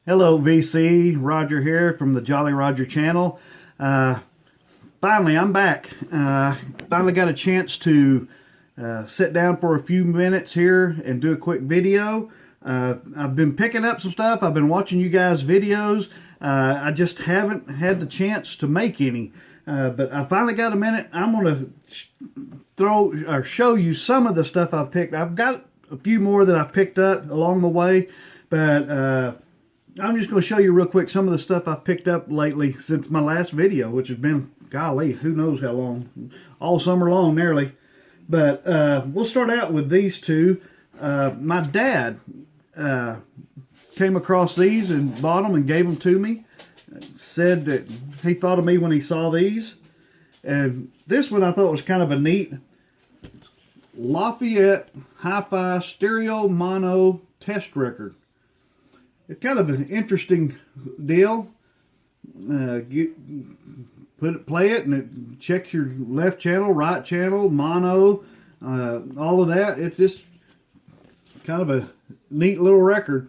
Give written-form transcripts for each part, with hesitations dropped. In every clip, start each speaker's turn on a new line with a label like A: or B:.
A: Hello VC, Roger here from the Jolly Roger channel. Finally, I'm back. Finally got a chance to sit down for a few minutes here and do a quick video. I've been picking up some stuff. I've been watching you guys' videos. I just haven't had the chance to make any. But I finally got a minute. I'm going to show you some of the stuff I've picked. I've got a few more that I've picked up along the way, but I'm just going to show you real quick some of the stuff I've picked up lately since my last video, which has been, golly, who knows how long, all summer long nearly. But we'll start out with these two. My dad came across these and bought them and gave them to me. Said that he thought of me when he saw these. And this one I thought was kind of a neat Lafayette Hi-Fi Stereo Mono Test Record. It's kind of an interesting deal. Play it and it checks your left channel, right channel, mono, all of that. It's just kind of a neat little record.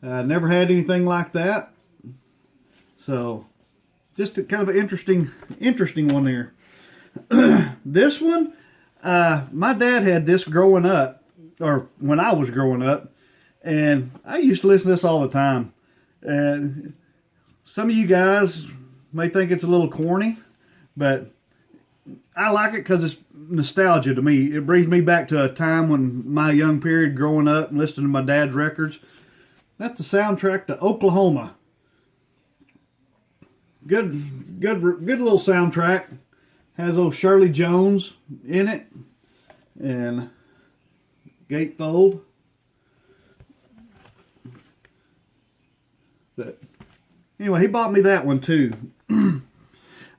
A: Never had anything like that. So just a kind of an interesting one there. This one, my dad had this growing up, or when I was growing up. And I used to listen to this all the time. And some of you guys may think it's a little corny, but I like it because it's nostalgia to me. It brings me back to a time when my young period growing up and listening to my dad's records. That's the soundtrack to Oklahoma. Good little soundtrack. Has old Shirley Jones in it. And gatefold. But anyway, he bought me that one too.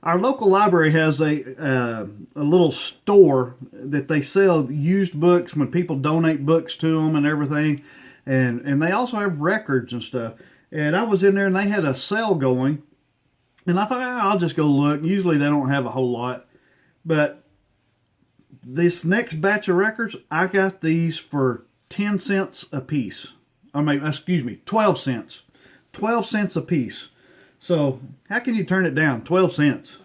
A: Our local library has a little store that they sell used books when people donate books to them and everything, and they also have records and stuff. And I was in there and they had a sale going, and I thought, I'll just go look. Usually they don't have a whole lot, but this next batch of records, I got these for 10 cents a piece. Or maybe, excuse me, 12 cents. 12 cents a piece. So how can you turn it down? 12 cents.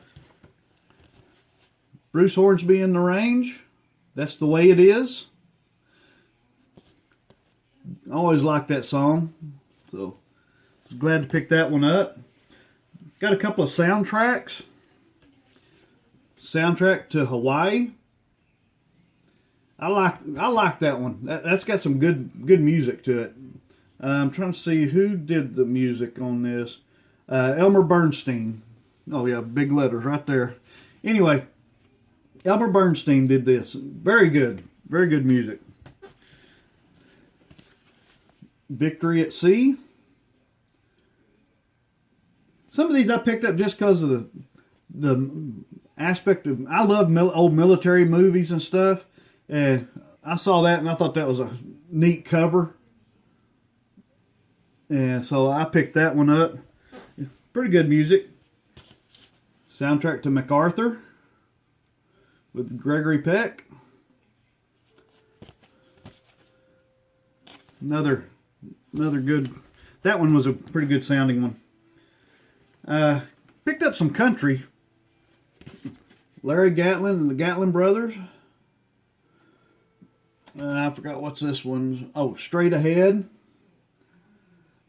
A: Bruce Hornsby in the Range. That's the way it is. I always liked that song. So glad to pick that one up. Got a couple of soundtracks. Soundtrack to Hawaii. I like that one. That's got some good music to it. I'm trying to see who did the music on this. Elmer Bernstein. Oh yeah, big letters right there. Anyway, Elmer Bernstein did this. Very good music. Victory at Sea. Some of these I picked up just because of the aspect of, I love old military movies and stuff. And I saw that and I thought that was a neat cover. And so I picked that one up. Pretty good music. Soundtrack to MacArthur with Gregory Peck. Another good. That one was a pretty good sounding one. Picked up some country. Larry Gatlin and the Gatlin Brothers. I forgot what's this one. Oh, Straight Ahead.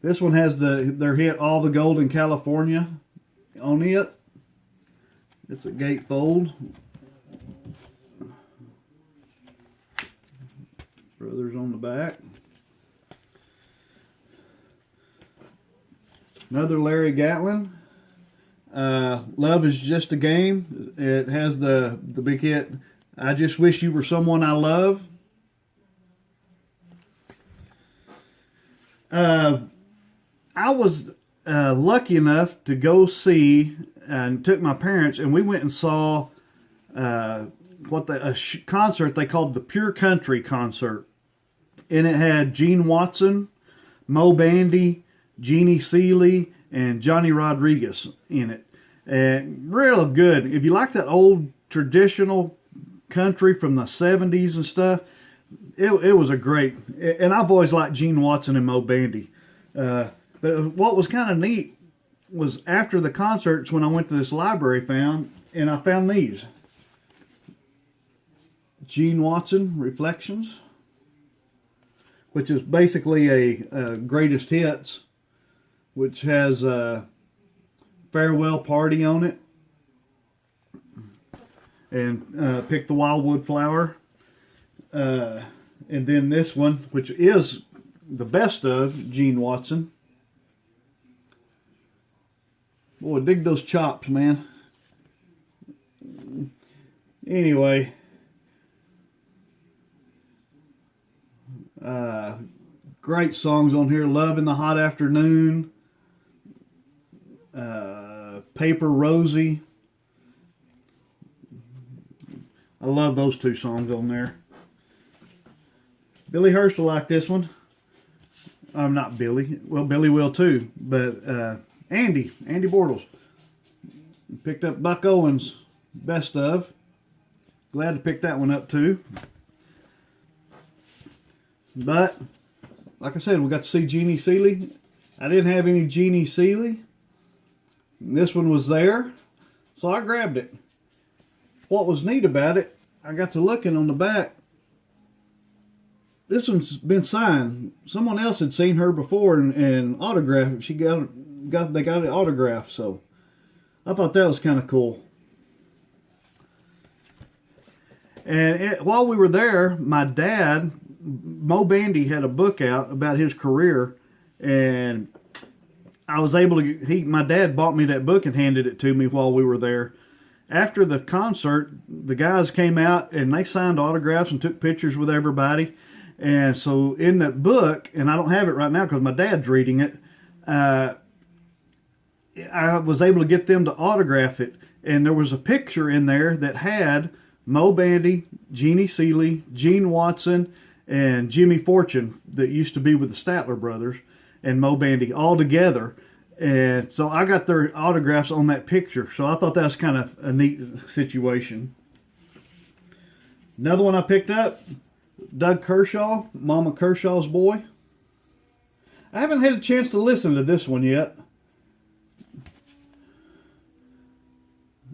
A: This one has their hit All the Gold in California on it. It's a gatefold. Brothers on the back. Another Larry Gatlin. Love is Just a Game. It has the big hit I Just Wish You Were Someone I Love. I was lucky enough to go see and took my parents, and we went and saw a concert they called the Pure Country concert, and it had Gene Watson, Mo Bandy, Jeannie Seeley, and Johnny Rodriguez in it. And real good. If you like that old traditional country from the 70s and stuff, it was a great, and I've always liked Gene Watson and Mo Bandy. But what was kind of neat was after the concerts when I went to this library and I found these. Gene Watson Reflections, which is basically a greatest hits, which has a Farewell Party on it, and Pick the Wildwood Flower, and then this one, which is the best of Gene Watson. Boy, dig those chops, man. Anyway, great songs on here. Love in the Hot Afternoon, Paper Rosie. I love those two songs on there. Billy Hurst will like this one. I'm not Billy. Well, Billy will too. But Andy Bortles picked up Buck Owens' Best Of. Glad to pick that one up too. But like I said, we got to see Jeannie Seely. I didn't have any Jeannie Seely. This one was there, so I grabbed it. What was neat about it, I got to looking on the back. This one's been signed. Someone else had seen her before and autographed. They got it autographed, so I thought that was kind of cool. And while we were there, my dad, Mo Bandy, had a book out about his career, and I was able to. My dad bought me that book and handed it to me while we were there. After the concert, the guys came out and they signed autographs and took pictures with everybody. And so in that book, and I don't have it right now because my dad's reading it, I was able to get them to autograph it. And there was a picture in there that had Mo Bandy, Jeannie Seely, Gene Watson, and Jimmy Fortune that used to be with the Statler brothers, and Mo Bandy all together. And so I got their autographs on that picture. So I thought that was kind of a neat situation. Another one I picked up, Doug Kershaw, Mama Kershaw's Boy. I haven't had a chance to listen to this one yet.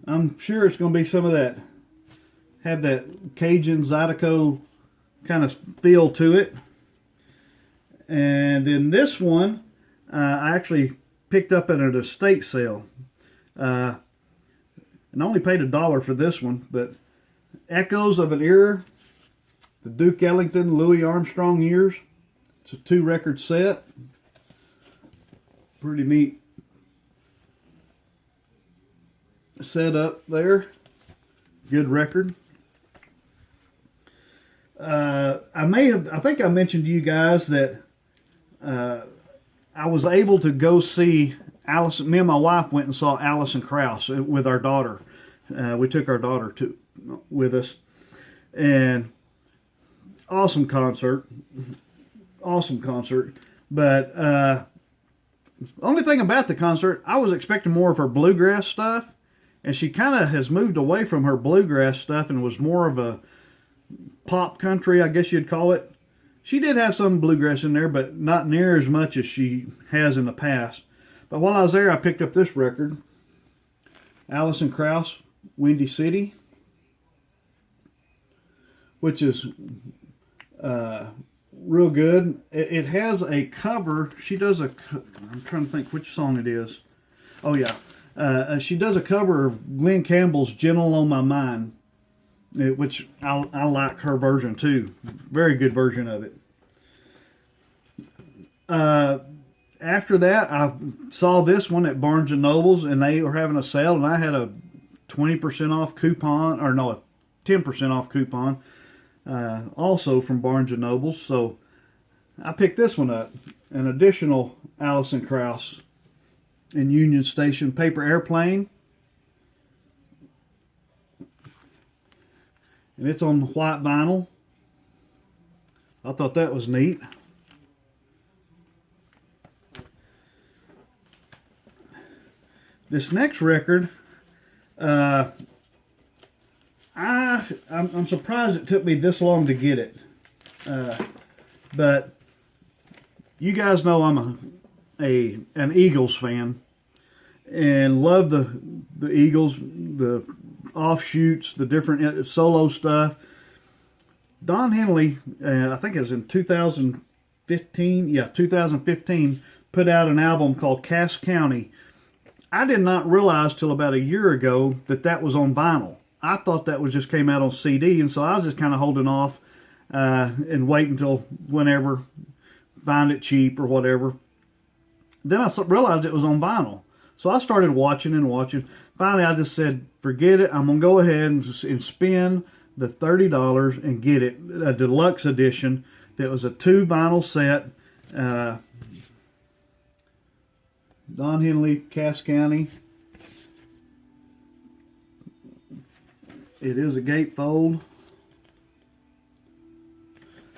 A: I'm sure it's going to be some of that, have that Cajun Zydeco kind of feel to it. And then this one, I actually picked up at an estate sale. And I only paid $1 for this one, but Echoes of an Era, the Duke Ellington, Louis Armstrong years. It's a 2-record set. Pretty neat setup there. Good record. I think I mentioned to you guys that I was able to go see Allison. Me and my wife went and saw Alison Krauss with our daughter. We took our daughter with us, and awesome concert. But the only thing about the concert, I was expecting more of her bluegrass stuff, and she kind of has moved away from her bluegrass stuff and was more of a pop country, I guess you'd call it. She did have some bluegrass in there, but not near as much as she has in the past. But while I was there, I picked up this record, Alison Krauss, Windy City, which is real good. It has a cover. She does I'm trying to think which song it is. Oh yeah, she does a cover of Glenn Campbell's "Gentle on My Mind," which I like her version too. Very good version of it. After that, I saw this one at Barnes & Noble's, and they were having a sale, and I had a 20% off coupon, or no, a 10% off coupon, also from Barnes & Noble's. So I picked this one up, an additional Alison Krauss in Union Station, Paper Airplane. And it's on white vinyl. I thought that was neat. This next record, I'm surprised it took me this long to get it. But you guys know I'm a an Eagles fan and love the Eagles, the offshoots, the different solo stuff. Don Henley, I think it was in 2015, 2015, put out an album called Cass County. I did not realize till about a year ago that was on vinyl. I thought that was just came out on CD, and so I was just kind of holding off and wait until whenever, find it cheap or whatever. Then I realized it was on vinyl. So I started watching and watching. Finally, I just said, forget it. I'm going to go ahead and spend the $30 and get it, a deluxe edition that was a 2 vinyl set. Don Henley, Cass County. It is a gatefold.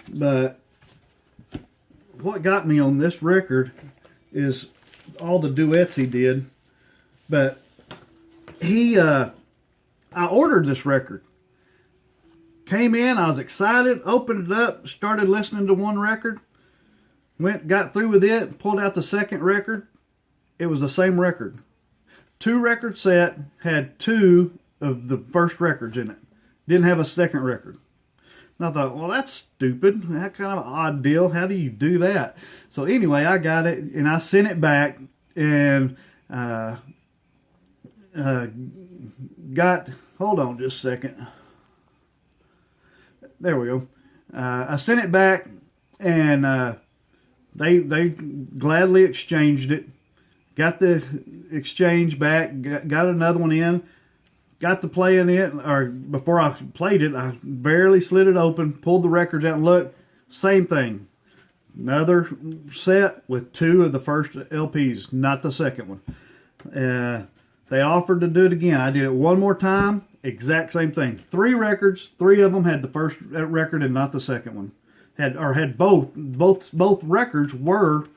A: But what got me on this record is all the duets he did. But I ordered this record. Came in, I was excited, opened it up, started listening to one record, got through with it, pulled out the second record. It was the same record. 2 record set, had 2 of the first records in it. Didn't have a second record. And I thought, well, that's stupid. That kind of an odd deal. How do you do that? So anyway, I got it and I sent it back and hold on just a second. There we go. I sent it back and they gladly exchanged it. Got the exchange back, got another one in, got to playing it, or before I played it, I barely slid it open, pulled the records out, and look, same thing. Another set with 2 of the first LPs, not the second one. They offered to do it again. I did it one more time, exact same thing. 3 records, 3 of them had the first record and not the second one. Had both records were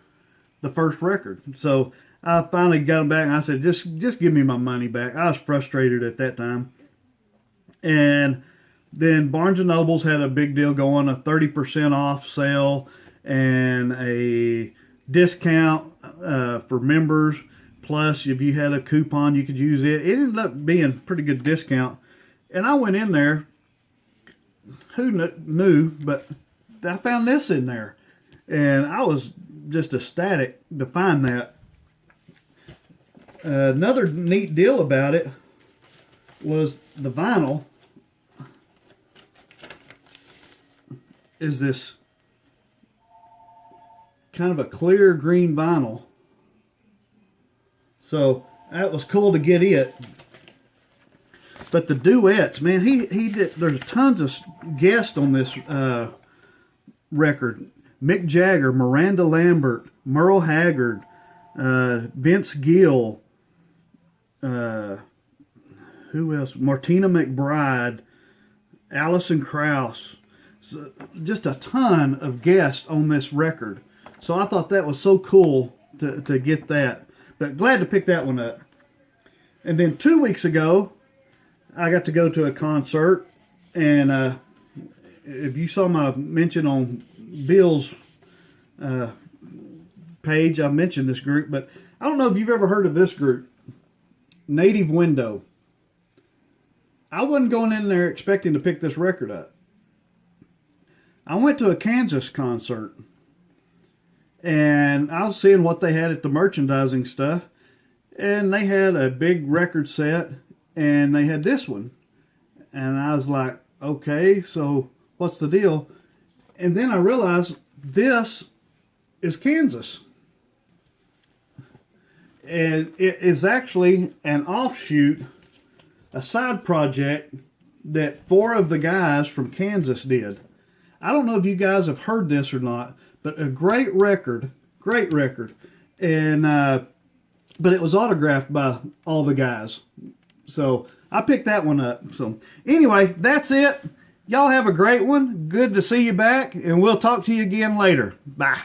A: the first record. So I finally got them back and I said, just give me my money back. I was frustrated at that time. And then Barnes & Noble's had a big deal going, a 30% off sale and a discount for members. Plus, if you had a coupon, you could use it. It ended up being a pretty good discount. And I went in there, who knew, but I found this in there. And I was just ecstatic to find that. Another neat deal about it was the vinyl is this kind of a clear green vinyl. So that was cool to get it. But the duets, man, he did. There's tons of guests on this record. Mick Jagger, Miranda Lambert, Merle Haggard, Vince Gill. Who else? Martina McBride, Alison Krauss. So just a ton of guests on this record. So I thought that was so cool to get that. But glad to pick that one up. And then 2 weeks ago, I got to go to a concert. And if you saw my mention on Bill's page, I mentioned this group. But I don't know if you've ever heard of this group, Native Window. I wasn't going in there expecting to pick this record up. I went to a Kansas concert. And I was seeing what they had at the merchandising stuff. And they had a big record set. And they had this one. And I was like, okay, so what's the deal? And then I realized this is Kansas. And it is actually an offshoot, a side project that 4 of the guys from Kansas did. I don't know if you guys have heard this or not, but a great record, and but it was autographed by all the guys. So I picked that one up. So anyway, that's it. Y'all have a great one. Good to see you back, and we'll talk to you again later. Bye.